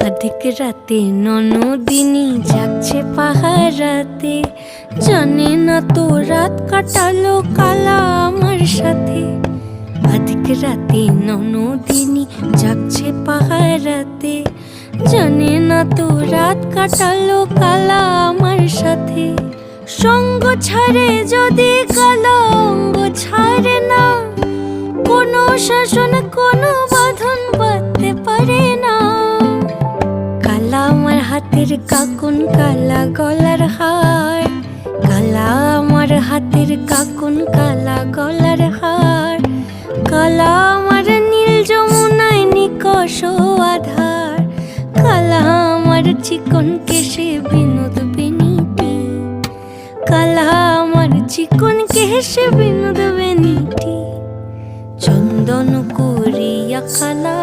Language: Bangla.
অধিক রাতে ননদিনী যাচ্ছে পাহারাতে, জানে না তো রাত কাটালো কালা আমার সাথে। অধিক রাতে ননদিনী যাচ্ছে পাহারাতে, জানে না তো রাত কাটালো কালা আমার সাথে। সঙ্গ ছাড়ে যদি কালো অঙ্গ ছাড়ে না, কোনো শাসন কোনো বাঁধন বাঁধতে পারে না। কালা আমার হাতের কাকুন কালা গলার হার, কালা আমার হাতের কাকুন কালা গলার হার, কালা আমার নীল যমুনায় নিকষ আধার, কালা আমার চিকন কেশে বিনোদ বেনিটি, কালা আমার চিকন কেশে বিনোদ বেনিটি। চন্দন করিয়া কালা